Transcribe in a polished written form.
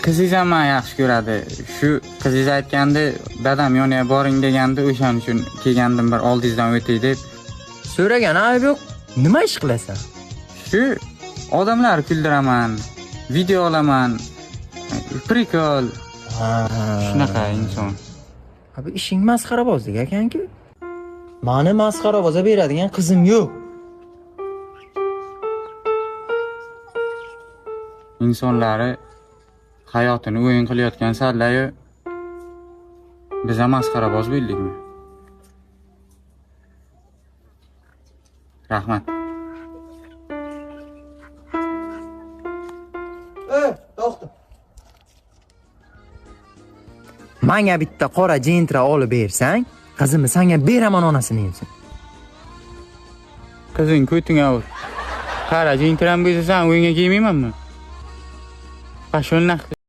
Qizingiz ham meni yaxshi ko'radi. Shu qizingiz aytganda, dadam yoniga boring deganda, o'shaning uchun kelgandim bir oldingizdan o'tay deb. So'ragan ayb yo'q. Nima ish qilasan? Shu odamlar kuldiraman, video olaman, prikol. Shunaqa inson. Abi ishing masxarabozdek ekan-ku. Meni masxaraboza beradigan qizim yo'q. Insonlari hayotini o'yin qilayotgan sallayu biz ham masxaraboz bo'ldikmi? Rahmat. To'xta. Menga bitta qora jentra olib bersang, qizimni senga beraman onasini yemsin. Qizing ko'tinga ur. Qara, jintiram bo'lsa sen o'yinga kelmaymanmi? Pashonaq